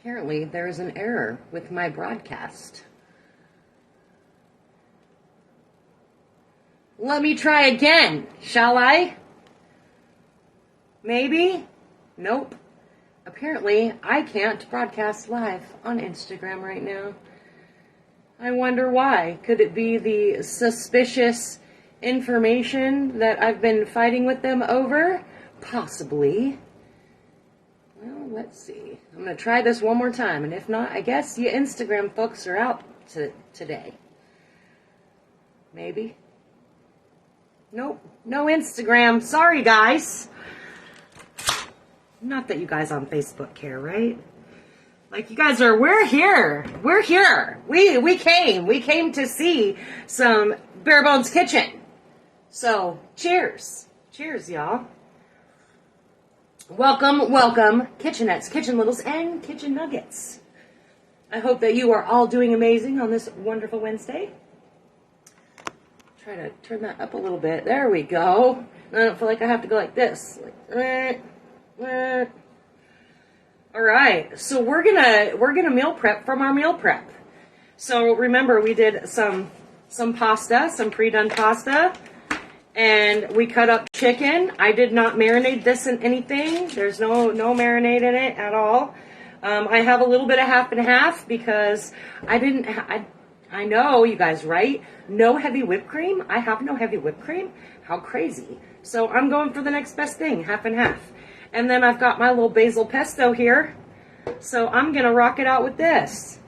Apparently, there is an error with my broadcast. Let me try again, shall I? Maybe? Nope. Apparently, I can't broadcast live on Instagram right now. I wonder why. Could it be the suspicious information that I've been fighting with them over? Possibly. Well, let's see. I'm going to try this one more time, and if not, I guess you Instagram folks are out today. Maybe. Nope, no Instagram. Sorry, guys. Not that you guys on Facebook care, right? Like, you guys are, we're here. We're here. We came to see some Bare Bones Kitchen. So, cheers. Cheers, y'all. Welcome, welcome, Kitchenettes, Kitchen Littles, and Kitchen Nuggets. I hope that you are all doing amazing on this wonderful Wednesday. Try to turn that up a little bit. There we go. I don't feel like I have to go like this. All right, so we're gonna meal prep from our meal prep. So remember, we did some pasta, some pre-done pasta. And we cut up chicken. I did not marinate this in anything. There's no marinade in it at all. I have a little bit of half and half because I know you guys, right? No heavy whipped cream. I have no heavy whipped cream. How crazy. So I'm going for the next best thing, half and half. And then I've got my little basil pesto here. So I'm going to rock it out with this.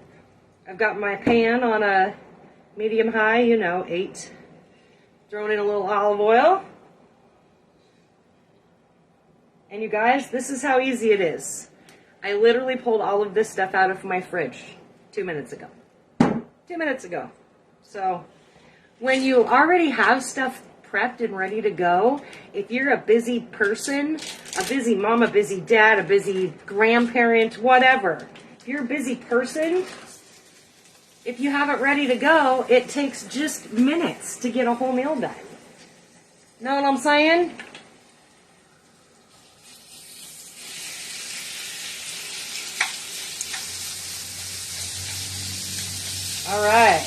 I've got my pan on a medium high, 8. Thrown in a little olive oil. And you guys, this is how easy it is. I literally pulled all of this stuff out of my fridge 2 minutes ago. 2 minutes ago. So, when you already have stuff prepped and ready to go, if you're a busy person, a busy mom, a busy dad, a busy grandparent, whatever, if you're a busy person, if you have it ready to go, it takes just minutes to get a whole meal done. Know what I'm saying? All right.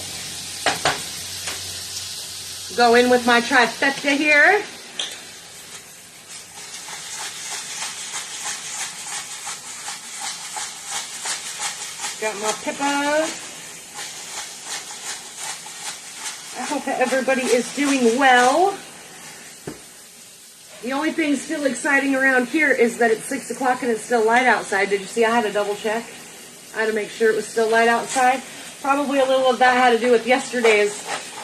Go in with my trifecta here. Got my peppers. I hope that everybody is doing well. The only thing still exciting around here is that it's 6 o'clock and it's still light outside. Did you see I had to double check? I had to make sure it was still light outside. Probably a little of that had to do with yesterday's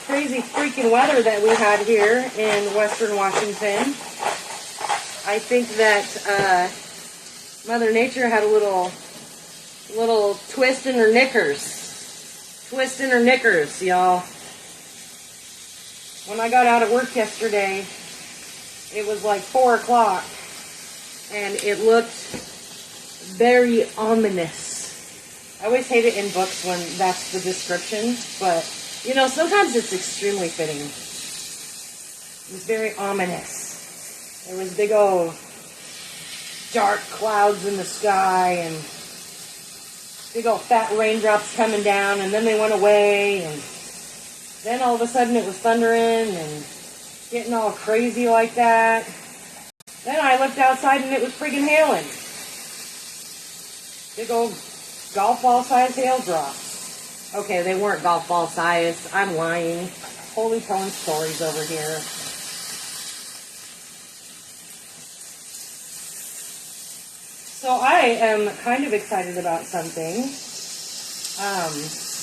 crazy freaking weather that we had here in Western Washington. I think that Mother Nature had a little twist in her knickers. Twist in her knickers, y'all. When I got out of work yesterday, it was like 4 o'clock, and it looked very ominous. I always hate it in books when that's the description, but, sometimes it's extremely fitting. It was very ominous. There was big old dark clouds in the sky, and big old fat raindrops coming down, and then they went away, and then all of a sudden it was thundering and getting all crazy like that. Then I looked outside and it was freaking hailing. Big old golf ball size hail drops. Okay, they weren't golf ball size. I'm lying. Holy telling stories over here. So I am kind of excited about something.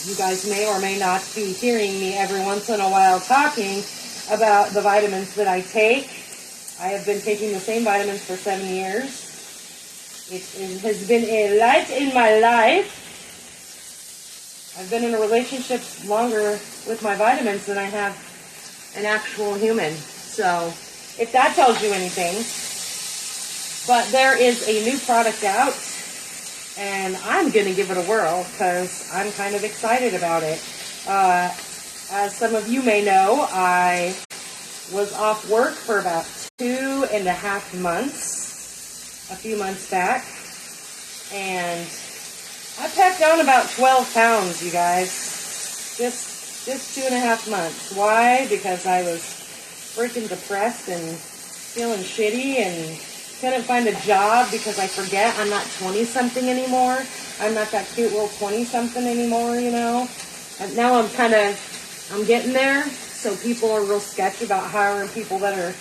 You guys may or may not be hearing me every once in a while talking about the vitamins that I take. I have been taking the same vitamins for 7 years. It has been a light in my life. I've been in a relationship longer with my vitamins than I have an actual human. So, if that tells you anything. But there is a new product out, and I'm going to give it a whirl because I'm kind of excited about it. As some of you may know, I was off work for about 2.5 months, a few months back, and I packed on about 12 pounds, you guys. Just 2.5 months. Why? Because I was freaking depressed and feeling shitty and couldn't find a job because I forget I'm not 20-something anymore. I'm not that cute little 20-something anymore, you know. And now I'm getting there. So people are real sketchy about hiring people that are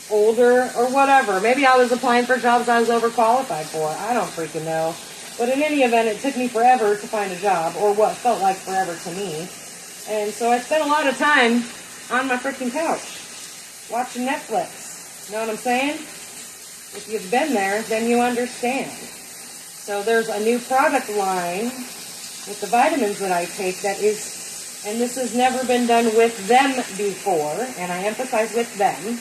older or whatever. Maybe I was applying for jobs I was overqualified for. I don't freaking know. But in any event, it took me forever to find a job, or what felt like forever to me. And so I spent a lot of time on my freaking couch watching Netflix. Know what I'm saying? If you've been there, then you understand. So there's a new product line with the vitamins that I take that is, and this has never been done with them before, and I emphasize with them.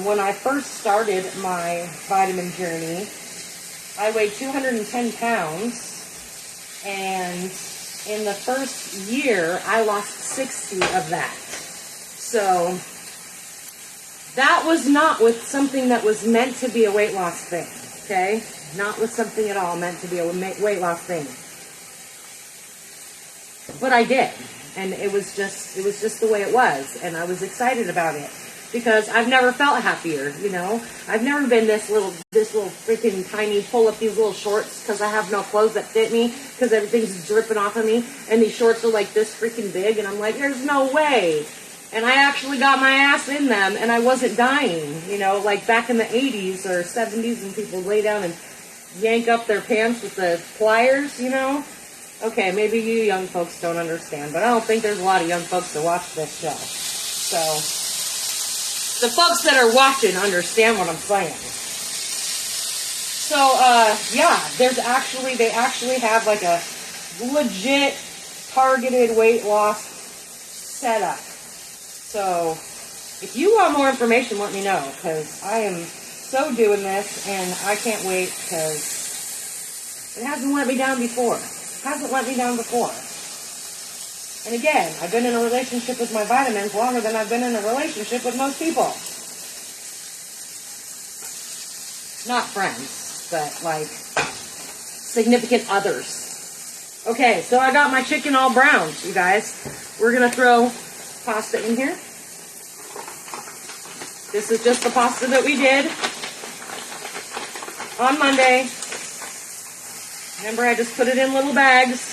When I first started my vitamin journey, I weighed 210 pounds, and in the first year, I lost 60 of that. So that was not with something that was meant to be a weight loss thing, okay? Not with something at all meant to be a weight loss thing. But I did, and it was just the way it was, and I was excited about it. Because I've never felt happier, you know. I've never been this little freaking tiny, pull up these little shorts because I have no clothes that fit me because everything's dripping off of me. And these shorts are like this freaking big. And I'm like, there's no way. And I actually got my ass in them and I wasn't dying, you know, like back in the 80s or 70s when people lay down and yank up their pants with the pliers, you know. Okay, maybe you young folks don't understand, but I don't think there's a lot of young folks that watch this show. So the folks that are watching understand what I'm saying. So, yeah, they actually have like a legit targeted weight loss setup. So, if you want more information, let me know, because I am so doing this, and I can't wait, because it hasn't let me down before. And again, I've been in a relationship with my vitamins longer than I've been in a relationship with most people. Not friends, but like significant others. Okay, so I got my chicken all browned, you guys. We're going to throw pasta in here. This is just the pasta that we did on Monday. Remember, I just put it in little bags.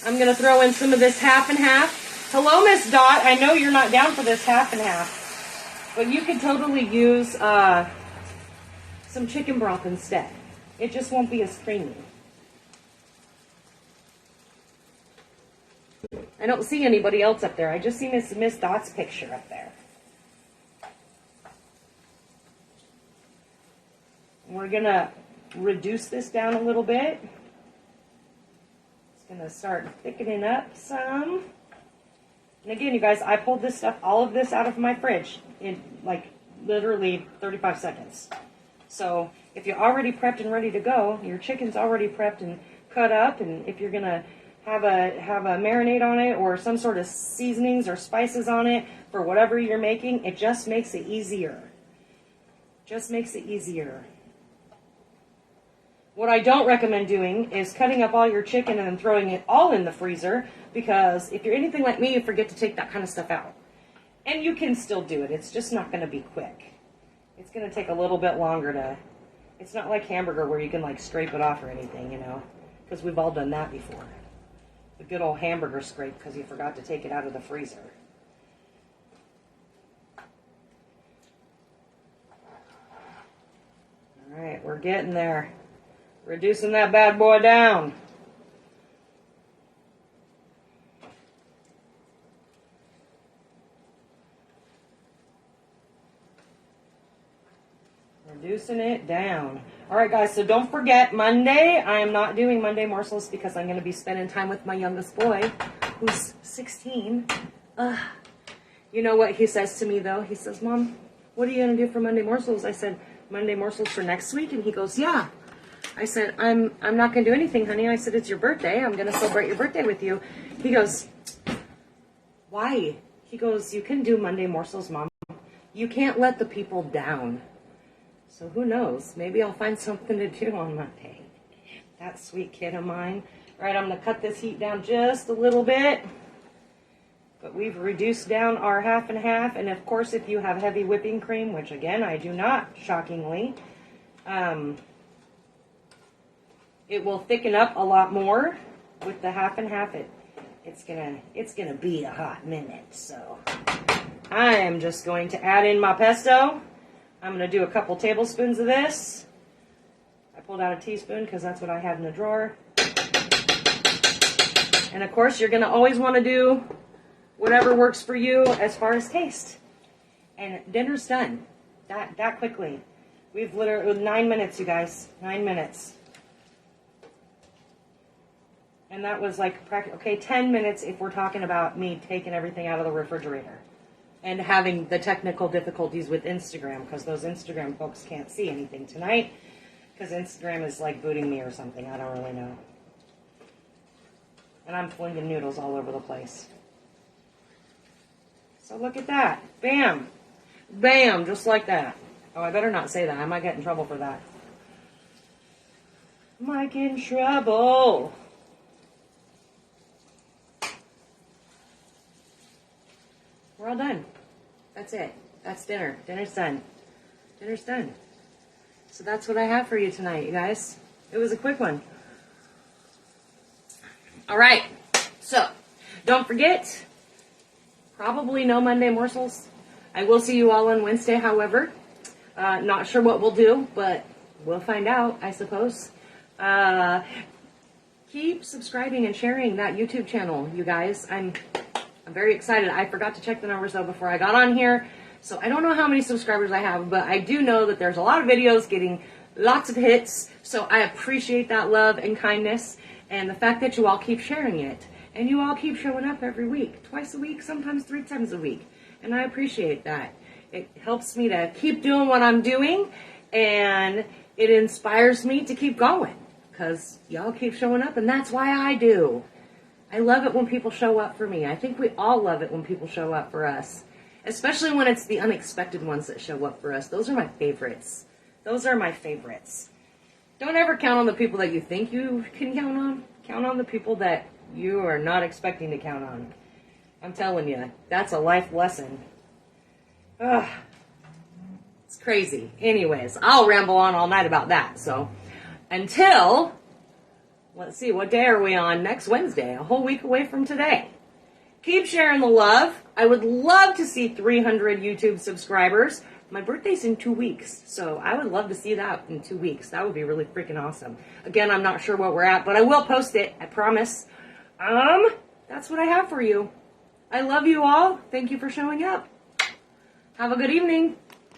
I'm going to throw in some of this half and half. Hello, Miss Dot. I know you're not down for this half and half. But you could totally use some chicken broth instead. It just won't be as creamy. I don't see anybody else up there. I just see Miss Dot's picture up there. We're going to reduce this down a little bit. Going to start thickening up some. And again, you guys, I pulled this stuff, all of this out of my fridge in like literally 35 seconds. So if you're already prepped and ready to go, your chicken's already prepped and cut up, and if you're going to have a marinade on it or some sort of seasonings or spices on it for whatever you're making, it just makes it easier. What I don't recommend doing is cutting up all your chicken and then throwing it all in the freezer, because if you're anything like me, you forget to take that kind of stuff out. And you can still do it. It's just not going to be quick. It's going to take a little bit longer to... It's not like hamburger where you can like scrape it off or anything, you know, because we've all done that before. The good old hamburger scrape because you forgot to take it out of the freezer. All right, we're getting there. Reducing that bad boy down. Reducing it down. All right, guys, so don't forget, Monday, I am not doing Monday morsels because I'm going to be spending time with my youngest boy, who's 16. You know what he says to me, though? He says, Mom, what are you going to do for Monday morsels? I said, Monday morsels for next week? And he goes, yeah. I said, I'm not going to do anything, honey. I said, it's your birthday. I'm going to celebrate your birthday with you. He goes, why? He goes, you can do Monday morsels, Mom. You can't let the people down. So who knows? Maybe I'll find something to do on Monday. that sweet kid of mine. All right, I'm going to cut this heat down just a little bit. But we've reduced down our half and half. And of course, if you have heavy whipping cream, which again, I do not, shockingly, it will thicken up a lot more with the half and half. It's gonna be a hot minute. So I am just going to add in my pesto. I'm gonna do a couple tablespoons of this. I pulled out a teaspoon because that's what I had in the drawer. And of course, you're gonna always want to do whatever works for you as far as taste. And dinner's done. That quickly. We've literally 9 minutes, you guys. 9 minutes. And that was like, okay, 10 minutes if we're talking about me taking everything out of the refrigerator. And having the technical difficulties with Instagram, because those Instagram folks can't see anything tonight. Because Instagram is like booting me or something. I don't really know. And I'm flinging noodles all over the place. So look at that. Bam. Bam. Just like that. Oh, I better not say that. I might get in trouble for that. Might get in trouble. We're all done. That's it. That's dinner. Dinner's done. Dinner's done. So that's what I have for you tonight, you guys. It was a quick one. All right. So, don't forget, probably no Monday morsels. I will see you all on Wednesday, however. Not sure what we'll do, but we'll find out, I suppose. Keep subscribing and sharing that YouTube channel, you guys. I'm very excited. I forgot to check the numbers, though, before I got on here. So I don't know how many subscribers I have, but I do know that there's a lot of videos getting lots of hits. So I appreciate that love and kindness and the fact that you all keep sharing it. And you all keep showing up every week, twice a week, sometimes 3 times a week. And I appreciate that. It helps me to keep doing what I'm doing, and it inspires me to keep going because y'all keep showing up, and that's why I do. I love it when people show up for me. I think we all love it when people show up for us, especially when it's the unexpected ones that show up for us. Those are my favorites. Those are my favorites. Don't ever count on the people that you think you can count on. Count on the people that you are not expecting to count on. I'm telling you, that's a life lesson. Ugh. It's crazy. Anyways, I'll ramble on all night about that. So, until, let's see, what day are we on? Next Wednesday, a whole week away from today. Keep sharing the love. I would love to see 300 YouTube subscribers. My birthday's in 2 weeks, so I would love to see that in 2 weeks. That would be really freaking awesome. Again, I'm not sure what we're at, but I will post it, I promise. That's what I have for you. I love you all. Thank you for showing up. Have a good evening.